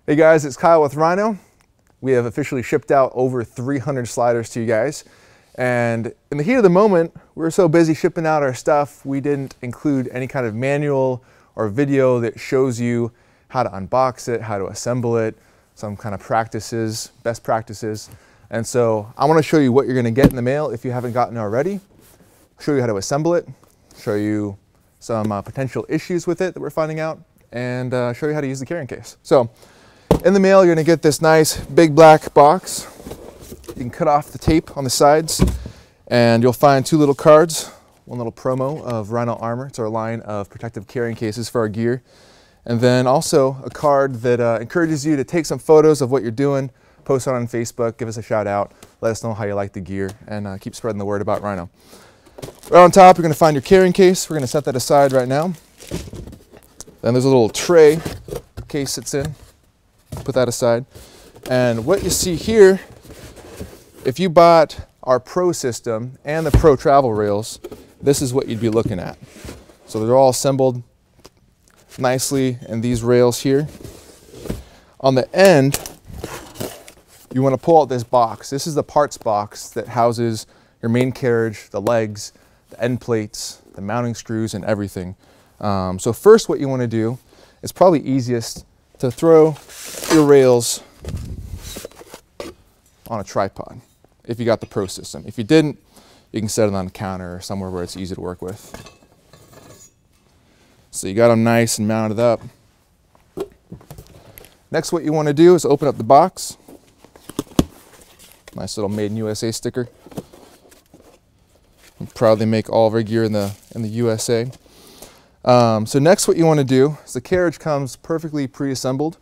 Hey guys, it's Kyle with Rhino. We have officially shipped out over 300 sliders to you guys. And in the heat of the moment, we were so busy shipping out our stuff, we didn't include any kind of manual or video that shows you how to unbox it, how to assemble it, some kind of practices, best practices. And so I want to show you what you're going to get in the mail if you haven't gotten it already, show you how to assemble it, show you some potential issues with it that we're finding out, and show you how to use the carrying case. So in the mail, you're going to get this nice big black box. You can cut off the tape on the sides and you'll find two little cards, one little promo of Rhino Armor. It's our line of protective carrying cases for our gear. And then also a card that encourages you to take some photos of what you're doing, post it on Facebook, give us a shout out, let us know how you like the gear, and keep spreading the word about Rhino. Right on top, you're going to find your carrying case. We're going to set that aside right now. Then there's a little tray the case sits in. Put that aside. And what you see here, if you bought our Pro system and the Pro travel rails, this is what you'd be looking at. So they're all assembled nicely in these rails here. On the end, you want to pull out this box. This is the parts box that houses your main carriage, the legs, the end plates, the mounting screws, and everything. So first what you want to do is probably easiest to throw your rails on a tripod if you got the Pro system. If you didn't, you can set it on a counter or somewhere where it's easy to work with. So you got them nice and mounted up. Next, what you want to do is open up the box. Nice little Made in USA sticker. We proudly make all of our gear in the USA. So next what you want to do is the carriage comes perfectly pre-assembled,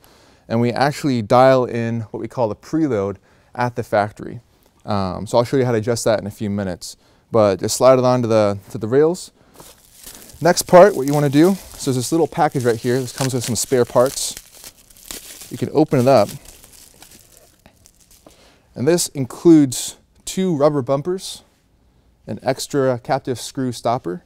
and we actually dial in what we call the preload at the factory. So I'll show you how to adjust that in a few minutes, but just slide it onto the rails. Next part, what you want to do, so there's this little package right here. This comes with some spare parts. You can open it up, and this includes two rubber bumpers, an extra captive screw stopper,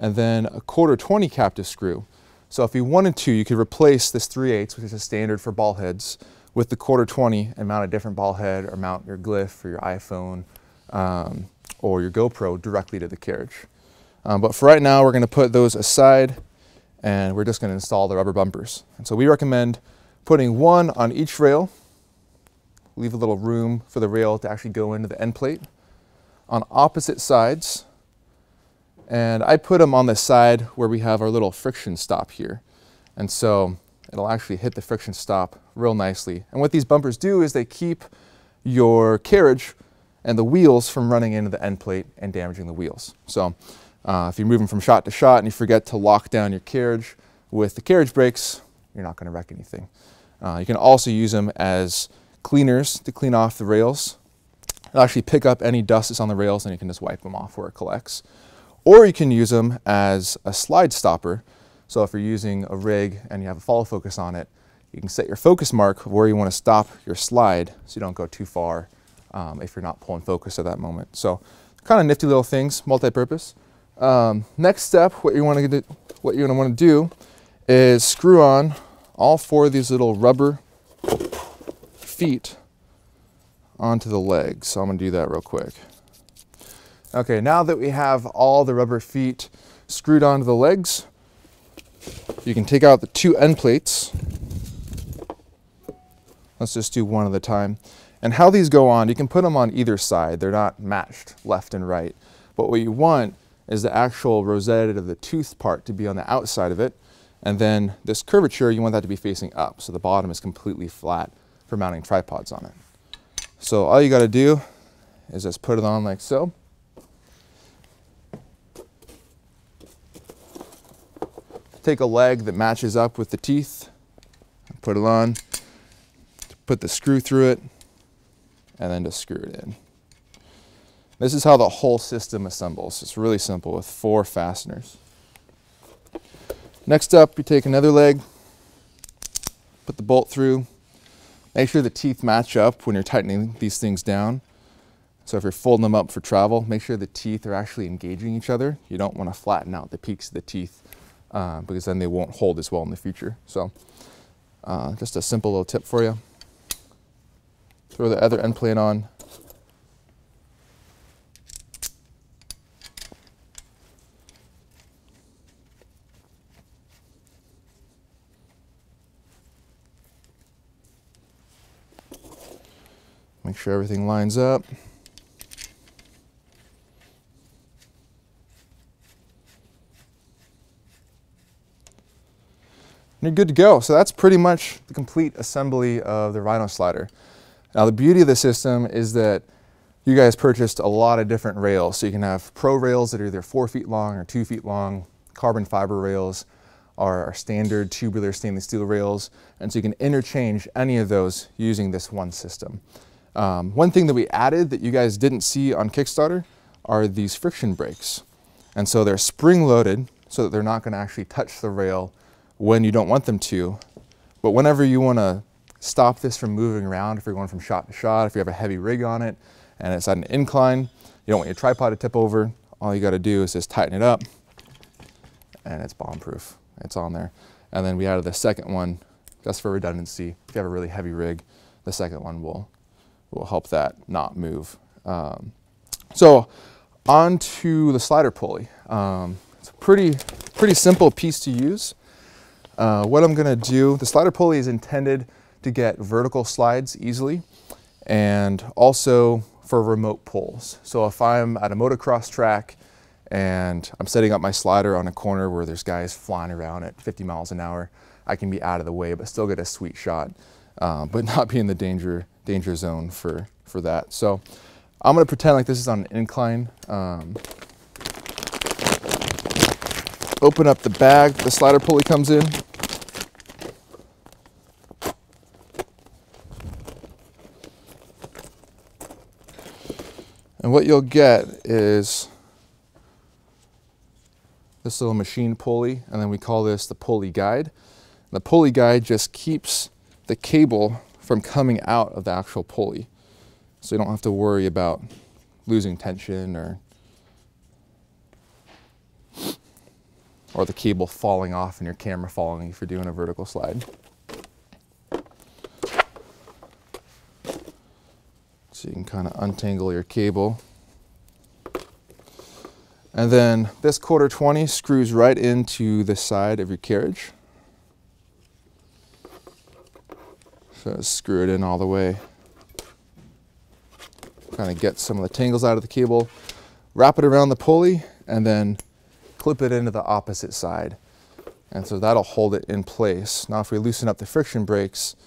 and then a 1/4-20 captive screw. So if you wanted to, you could replace this 3/8, which is a standard for ball heads, with the 1/4-20 and mount a different ball head or mount your Glyph or your iPhone or your GoPro directly to the carriage. But for right now, we're going to put those aside and we're just going to install the rubber bumpers. And so we recommend putting one on each rail, leave a little room for the rail to actually go into the end plate, on opposite sides. And I put them on the side where we have our little friction stop here. And so it'll actually hit the friction stop real nicely. And what these bumpers do is they keep your carriage and the wheels from running into the end plate and damaging the wheels. So if you're moving from shot to shot and you forget to lock down your carriage with the carriage brakes, you're not going to wreck anything. You can also use them as cleaners to clean off the rails. It'll actually pick up any dust that's on the rails and you can just wipe them off where it collects. Or you can use them as a slide stopper. So if you're using a rig and you have a follow focus on it, you can set your focus mark of where you want to stop your slide so you don't go too far if you're not pulling focus at that moment. So kind of nifty little things, multi-purpose. Next step, what you're going to want to do is screw on all four of these little rubber feet onto the legs. So I'm going to do that real quick. Okay, now that we have all the rubber feet screwed onto the legs, you can take out the two end plates. Let's just do one at a time. And how these go on, you can put them on either side. They're not matched left and right. But what you want is the actual rosette of the tooth part to be on the outside of it. And then this curvature, you want that to be facing up. So the bottom is completely flat for mounting tripods on it. So all you got to do is just put it on like so. Take a leg that matches up with the teeth, put it on, put the screw through it, and then just screw it in. This is how the whole system assembles. It's really simple with 4 fasteners. Next up, you take another leg, put the bolt through. Make sure the teeth match up when you're tightening these things down. So if you're folding them up for travel, make sure the teeth are actually engaging each other. You don't want to flatten out the peaks of the teeth because then they won't hold as well in the future. So Just a simple little tip for you. Throw the other end plate on. Make sure everything lines up. And you're good to go. So that's pretty much the complete assembly of the Rhino slider. Now the beauty of the system is that you guys purchased a lot of different rails. So you can have pro rails that are either 4 feet long or 2 feet long. Carbon fiber rails are our standard tubular stainless steel rails. And so you can interchange any of those using this one system. One thing that we added that you guys didn't see on Kickstarter are these friction brakes. And so they're spring loaded so that they're not going to actually touch the rail when you don't want them to. But whenever you want to stop this from moving around, if you're going from shot to shot, if you have a heavy rig on it and it's at an incline, you don't want your tripod to tip over, all you got to do is just tighten it up and it's bomb proof. It's on there. And then we added the second one just for redundancy. If you have a really heavy rig, the second one will help that not move. So on to the slider pulley. It's a pretty simple piece to use. What I'm gonna do, the slider pulley is intended to get vertical slides easily and also for remote pulls. So if I'm at a motocross track and I'm setting up my slider on a corner where there's guys flying around at 50 miles an hour, I can be out of the way but still get a sweet shot, but not be in the danger zone for that. So I'm gonna pretend like this is on an incline. Open up the bag the slider pulley comes in. And what you'll get is this little machine pulley, and then we call this the pulley guide. The pulley guide just keeps the cable from coming out of the actual pulley. So you don't have to worry about losing tension or the cable falling off and your camera falling if you're doing a vertical slide. So you can kind of untangle your cable. And then this 1/4-20 screws right into the side of your carriage. So screw it in all the way. Kind of get some of the tangles out of the cable, wrap it around the pulley, and then clip it into the opposite side. And so that'll hold it in place. Now if we loosen up the friction brakes,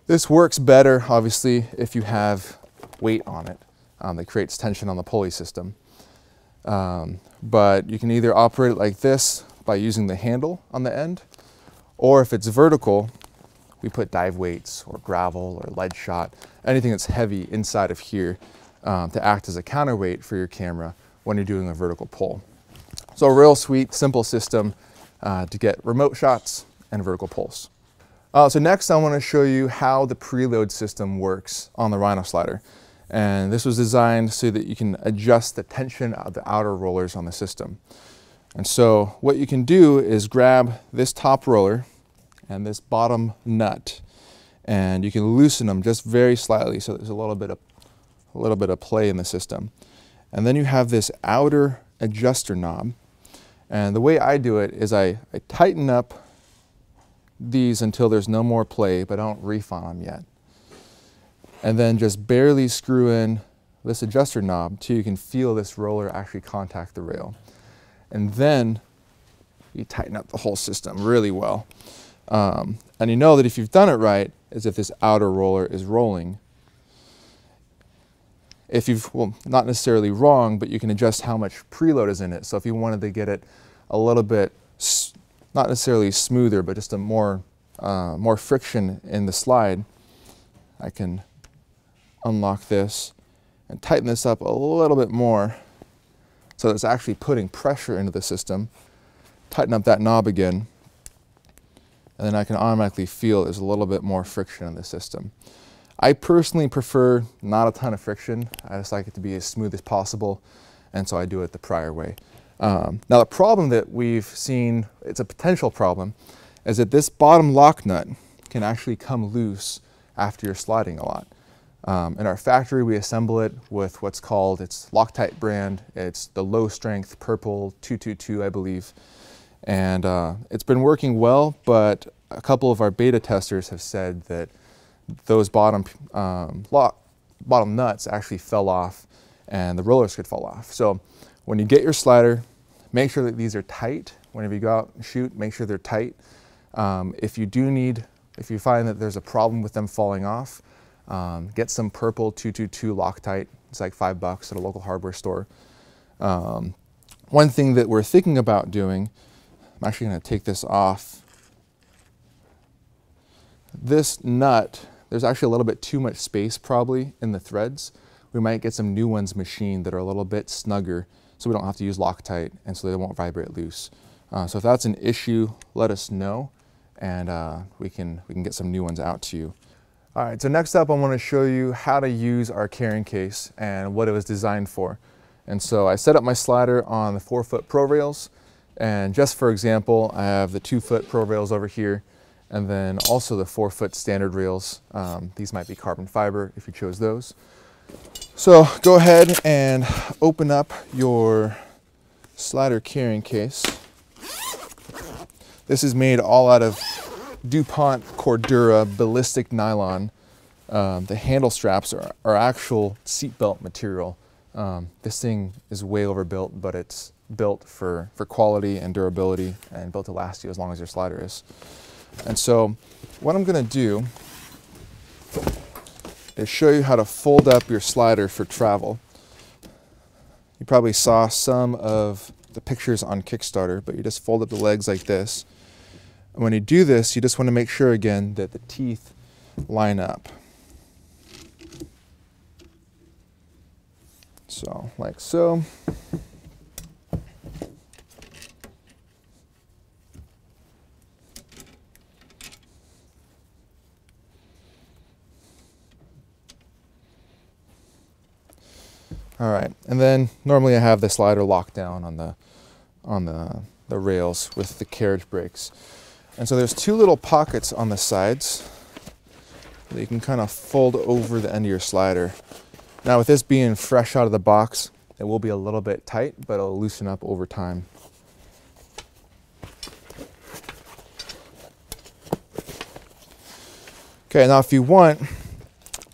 this works better, obviously, if you have weight on it. That creates tension on the pulley system. But you can either operate it like this by using the handle on the end, or if it's vertical, we put dive weights or gravel or lead shot, anything that's heavy inside of here to act as a counterweight for your camera when you're doing a vertical pull. So a real sweet, simple system to get remote shots and vertical pulls. So next I want to show you how the preload system works on the Rhino slider. And this was designed so that you can adjust the tension of the outer rollers on the system. And so what you can do is grab this top roller and this bottom nut, and you can loosen them just very slightly so there's a little bit of play in the system. And then you have this outer adjuster knob. And the way I do it is I tighten up these until there's no more play, but I don't reef on them yet. And then just barely screw in this adjuster knob till you can feel this roller actually contact the rail. And then you tighten up the whole system really well. And you know that if you've done it right, is if this outer roller is rolling. If you've, well, not necessarily wrong, but you can adjust how much preload is in it. So if you wanted to get it a little bit, not necessarily smoother, but just a more friction in the slide, I can unlock this and tighten this up a little bit more so that it's actually putting pressure into the system. Tighten up that knob again, and then I can automatically feel there's a little bit more friction in the system. I personally prefer not a ton of friction. I just like it to be as smooth as possible, and so I do it the prior way. Now the problem that we've seen, it's a potential problem, is that this bottom lock nut can actually come loose after you're sliding a lot. In our factory, we assemble it with what's called, it's Loctite brand. It's the low strength purple 222, I believe. And it's been working well, but a couple of our beta testers have said that those bottom nuts actually fell off and the rollers could fall off. So when you get your slider, make sure that these are tight. Whenever you go out and shoot, make sure they're tight. If you find that there's a problem with them falling off, get some purple 222 Loctite. It's like $5 at a local hardware store. One thing that we're thinking about doing, I'm actually going to take this off. This nut, there's actually a little bit too much space probably in the threads. We might get some new ones machined that are a little bit snugger so we don't have to use Loctite and so they won't vibrate loose. So if that's an issue, let us know and we can get some new ones out to you. All right, so next up I want to show you how to use our carrying case and what it was designed for. And so I set up my slider on the 4-foot pro rails, and just for example, I have the 2-foot pro rails over here and then also the 4-foot standard rails. These might be carbon fiber if you chose those. So go ahead and open up your slider carrying case. This is made all out of DuPont Cordura ballistic nylon. The handle straps are actual seatbelt material. This thing is way overbuilt, but it's built for quality and durability and built to last you as long as your slider is. And so what I'm going to do is show you how to fold up your slider for travel. You probably saw some of the pictures on Kickstarter, but you just fold up the legs like this. And when you do this, you just want to make sure again that the teeth line up. So, like so. All right, and then normally I have the slider locked down on the rails with the carriage brakes. And so there's two little pockets on the sides that you can kind of fold over the end of your slider. Now with this being fresh out of the box, it will be a little bit tight, but it'll loosen up over time. Okay, now if you want,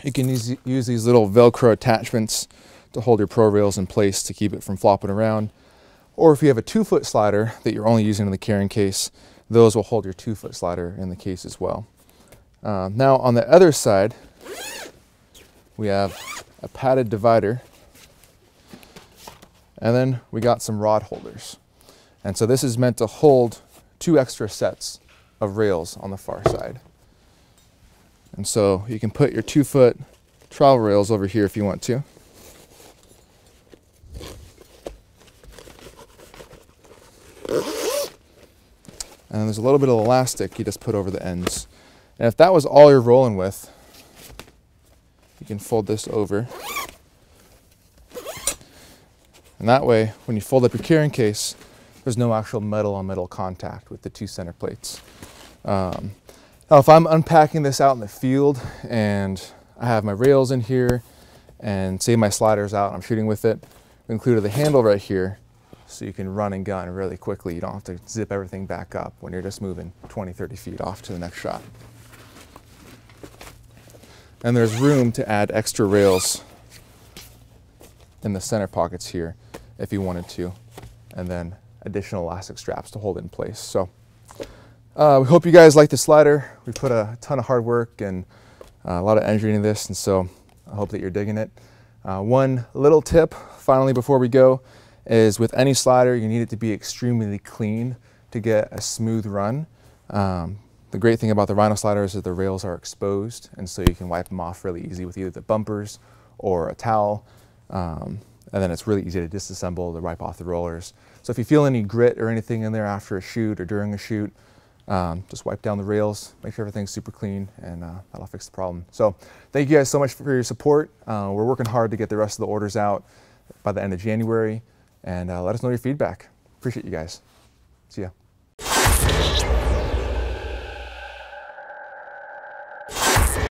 you can use these little Velcro attachments to hold your pro rails in place to keep it from flopping around. Or if you have a 2-foot slider that you're only using in the carrying case, those will hold your 2-foot slider in the case as well. Now on the other side, we have a padded divider, and then we got some rod holders. And so this is meant to hold 2 extra sets of rails on the far side. And so you can put your 2-foot travel rails over here if you want to. And there's a little bit of elastic you just put over the ends. And if that was all you're rolling with, you can fold this over. And that way, when you fold up your carrying case, there's no actual metal on metal contact with the 2 center plates. Now if I'm unpacking this out in the field and I have my rails in here and say my slider's out and I'm shooting with it, we included the handle right here so you can run and gun really quickly. You don't have to zip everything back up when you're just moving 20, 30 feet off to the next shot. And there's room to add extra rails in the center pockets here if you wanted to, and then additional elastic straps to hold it in place. So we hope you guys like the slider. We put a ton of hard work and a lot of energy into this, and so I hope that you're digging it. One little tip finally before we go is with any slider, you need it to be extremely clean to get a smooth run. The great thing about the Rhino slider is that the rails are exposed, and so you can wipe them off really easy with either the bumpers or a towel. And then it's really easy to disassemble to wipe off the rollers. So if you feel any grit or anything in there after a shoot or during a shoot, just wipe down the rails, make sure everything's super clean, and that'll fix the problem. So thank you guys so much for your support. We're working hard to get the rest of the orders out by the end of January, and let us know your feedback. Appreciate you guys. See ya.